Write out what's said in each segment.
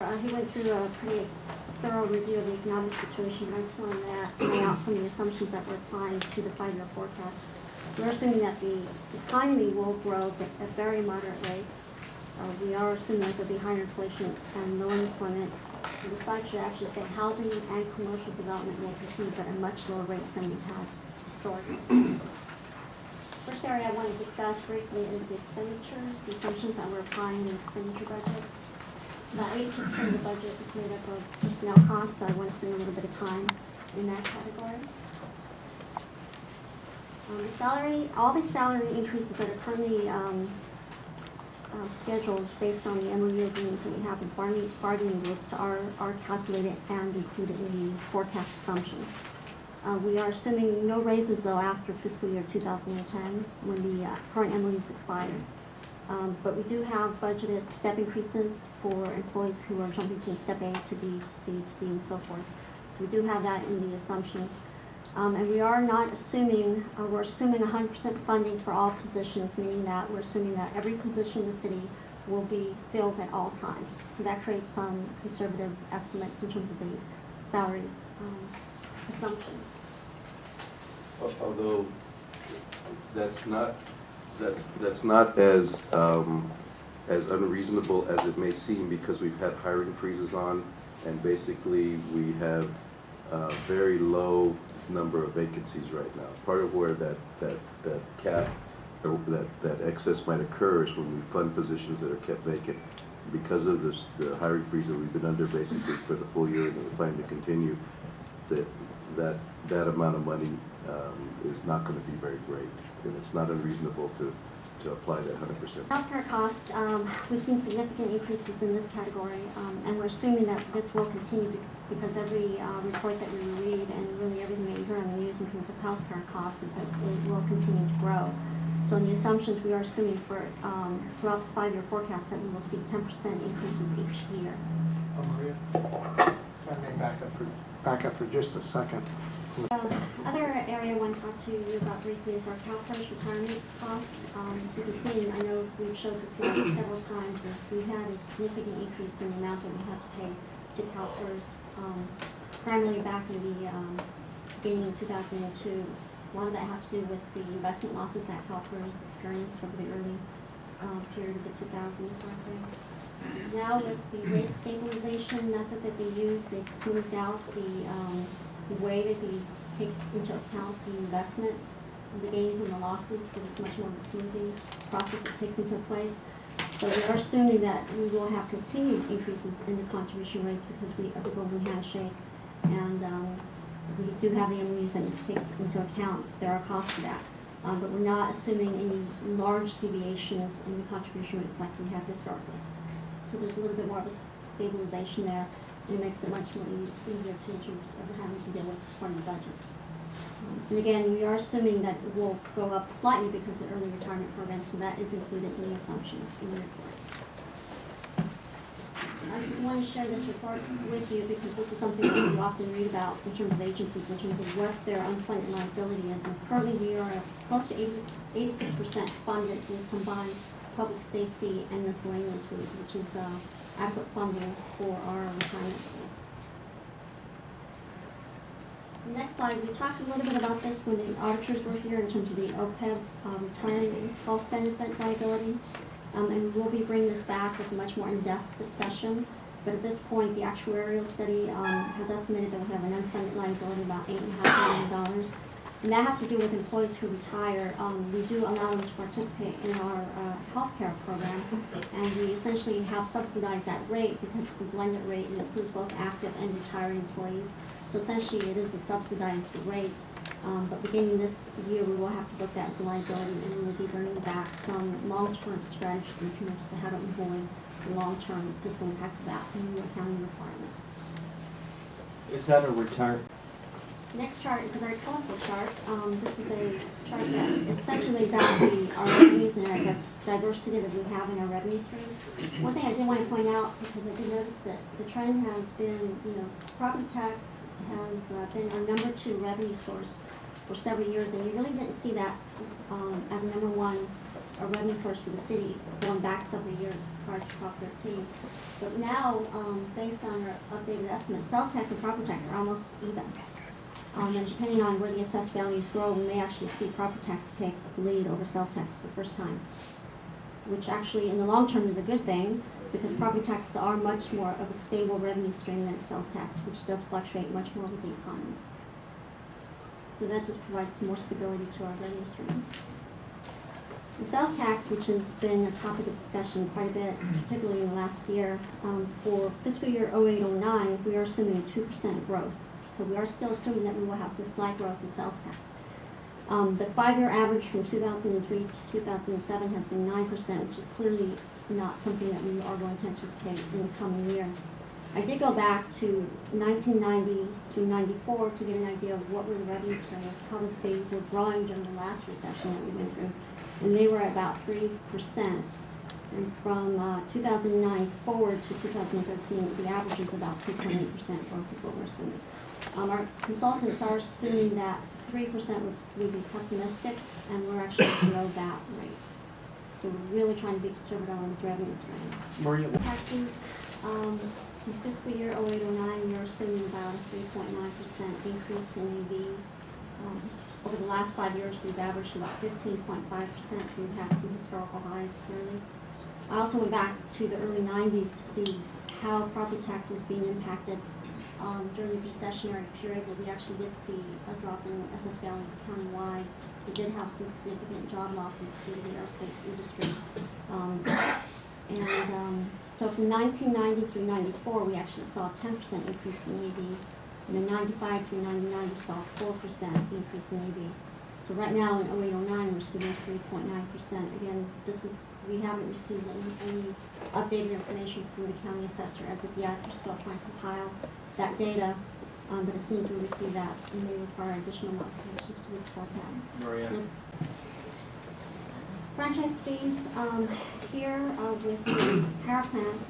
He went through a pretty thorough review of the economic situation. I just wanted to lay out some of the assumptions that we're applying to the 5-year forecast. We're assuming that the economy will grow at very moderate rates. We are assuming that there'll be higher inflation and low unemployment. And the slide should actually say housing and commercial development will continue but at much lower rates than we've had historically. First area I want to discuss briefly is the expenditures, the assumptions that we're applying in the expenditure budget. About 80% of the budget is made up of personnel costs, so I want to spend a little bit of time in that category. All the salary increases that are currently scheduled based on the MOU agreements that we have with bargaining groups are calculated and included in the forecast assumptions. We are assuming no raises, though, after fiscal year 2010 when the current MOUs expire. But we do have budgeted step increases for employees who are jumping from step A to B to C to D and so forth. So we do have that in the assumptions. And we are not assuming, we're assuming 100% funding for all positions, meaning that we're assuming that every position in the city will be filled at all times. So that creates some conservative estimates in terms of the salaries assumptions. Although that's not as unreasonable as it may seem, because we've had hiring freezes on, and basically we have a very low number of vacancies right now. Part of where that cap or that excess might occur is when we fund positions that are kept vacant because of the hiring freeze that we've been under basically for the full year, and we're planning to continue. That amount of money is not going to be very great, and it's not unreasonable to apply that 100%. Healthcare cost, we've seen significant increases in this category, and we're assuming that this will continue because every report that we read and really everything that you hear on the news in terms of healthcare costs is that it will continue to grow. So in the assumptions, we are assuming for throughout the 5-year forecast that we will see 10% increases each year. Maria, if I may back up for just a second. Other area I want to talk to you about briefly is our CalPERS retirement costs. As you can see, I know we've showed this slide several times, is we had a significant increase in the amount that we have to pay to CalPERS, primarily back in the beginning of 2002. A lot of that had to do with the investment losses that CalPERS experienced over the early period of the 2000s timeframe. Now with the rate stabilization method that they use, they've smoothed out the way that they take into account the investments, the gains and the losses, so it's much more of a smoothing process that takes into place. So we are assuming that we will have continued increases in the contribution rates because of the golden handshake, and we do have the MOUs that take into account there are costs for that. But we're not assuming any large deviations in the contribution rates like we have historically. So there's a little bit more of a stabilization there. It makes it much more easier in terms of having to deal with part of the budget. And again, we are assuming that it will go up slightly because of the early retirement program, so that is included in the assumptions in the report. I want to share this report with you because this is something that we often read about in terms of agencies, in terms of what their unfunded liability is. And currently we are close to 86% funded with combined public safety and miscellaneous group, which is adequate funding for our retirement pool. Next slide, we talked a little bit about this when the auditors were here in terms of the OPEB retirement health benefit liability. And we'll be bringing this back with a much more in-depth discussion. But at this point, the actuarial study has estimated that we have an unfunded liability of about $8.5 million. And that has to do with employees who retire. We do allow them to participate in our health care program, and we essentially have subsidized that rate because it's a blended rate and includes both active and retired employees. So essentially it is a subsidized rate, but beginning this year we will have to book that as a liability, and we will be bringing back some long-term strategies in terms of how to avoid the long-term fiscal impacts of that new accounting requirement. Is that a return? Next chart is a very colorful chart. This is a chart that essentially lays out our revenues and our diversity that we have in our revenue streams. One thing I did want to point out, because I did notice that the trend has been, property tax has been our number 2 revenue source for several years, and you really didn't see that as a number 1 a revenue source for the city going back several years prior to Prop 13. But now, based on our updated estimates, sales tax and property tax are almost even. And depending on where the assessed values grow, we may actually see property tax take lead over sales tax for the first time, which actually in the long term is a good thing, because property taxes are much more of a stable revenue stream than sales tax, which does fluctuate much more with the economy. So that just provides more stability to our revenue stream. The sales tax, which has been a topic of discussion quite a bit, particularly in the last year, for fiscal year 08-09, we are assuming 2% growth. So we are still assuming that we will have some slight growth in sales tax. The 5-year average from 2003 to 2007 has been 9%, which is clearly not something that we are going to anticipate in the coming year. I did go back to 1990 through 94 to get an idea of what were the revenue streams, how they were growing during the last recession that we went through, and they were at about 3%. And from 2009 forward to 2013, the average is about 2.8% growth is what we're assuming. Our consultants are assuming that 3% would be pessimistic, and we're actually below that rate. So we're really trying to be conservative on this revenue stream. Maria, Taxes, in fiscal year 08-09, we're assuming about a 3.9% increase in AV. Over the last 5 years, we've averaged about 15.5%, so we've had some historical highs clearly. I also went back to the early 90s to see how property tax was being impacted during the recessionary period, where we actually did see a drop in assessed values countywide. We did have some significant job losses due to the aerospace industry. So from 1990 through 94, we actually saw a 10% increase in AV. And then 95 through 99, we saw a 4% increase in AV. So right now in 08-09, we're sitting at 3.9%. Again, we haven't received any updated information from the county assessor as of yet. We're still trying to compile that data. But as soon as we receive that, we may require additional modifications to this forecast. Maria. Franchise fees, here with the power plant,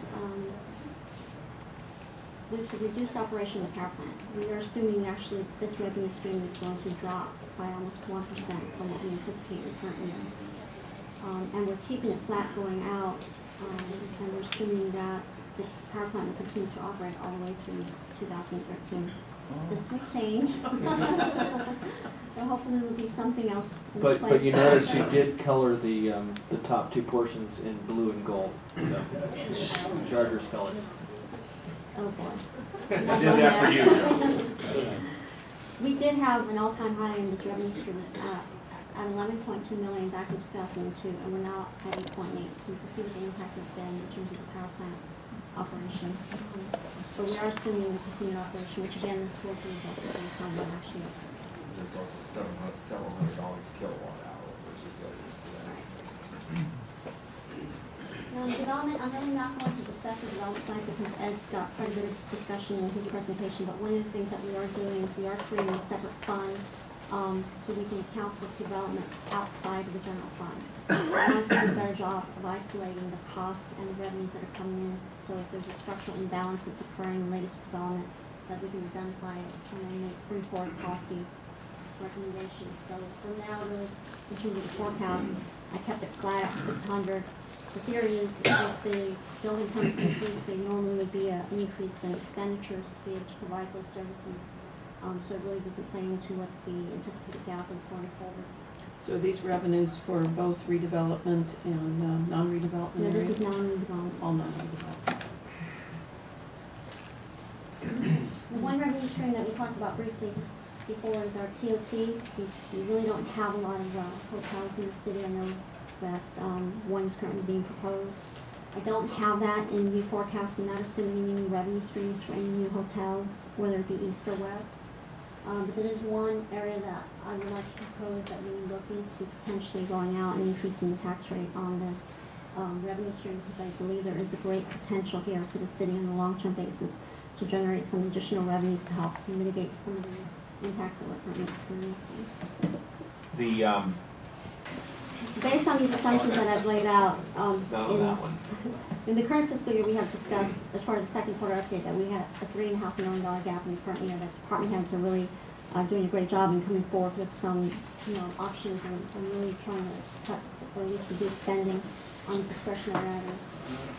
with the reduced operation of the power plant, we are assuming actually this revenue stream is going to drop by almost 1% from what we anticipate in the current year. And we're keeping it flat going out, and we're assuming that the power plant will continue to operate all the way through 2013. This will change. But hopefully there will be something else in this place. But you notice you did color the top two portions in blue and gold, so Charter's color. Oh boy. I did that for you, Joe. We did have an all-time high in this revenue stream at 11.2 million back in 2002, and we're now at 8.8. So you can see what the impact has been in terms of the power plant operations. But we are assuming the continued operation, which again, this will be adjusted based on what actually occurs. There's also several $100 a kilowatt hour, which is what it is today. Development, I'm really not going to discuss the development side because Ed's got quite a bit of discussion in his presentation, but one of the things that we are doing is we are creating a separate fund so we can account for development outside of the general fund. We want to do a better job of isolating the cost and the revenues that are coming in, so if there's a structural imbalance that's occurring related to development, that we can identify it and then bring forward policy recommendations. So for now, really, in terms of the forecast, I kept it flat at 600. The theory is if the building comes increase, there normally would be an increase in expenditures to be able to provide those services. So it really doesn't play into what the anticipated gap is going forward. So are these revenues for both redevelopment and non-redevelopment No, areas? this is non-redevelopment. All non-redevelopment. The one revenue stream that we talked about briefly before is our TOT. We really don't have a lot of hotels in the city. I know that one is currently being proposed. I don't have that in new forecast. I'm not assuming any new revenue streams for any new hotels, whether it be east or west. But there is one area that I would like to propose that we would look into potentially going out and increasing the tax rate on this revenue stream, because I believe there is a great potential here for the city on a long-term basis to generate some additional revenues to help mitigate some of the impacts that we're currently experiencing. So based on these assumptions that I've laid out, in the current fiscal year, we have discussed, as part of the second quarter update, that we had a $3.5 million gap in the current year that department heads are really doing a great job in coming forward with some, options and really trying to cut or at least reduce spending on discretionary items.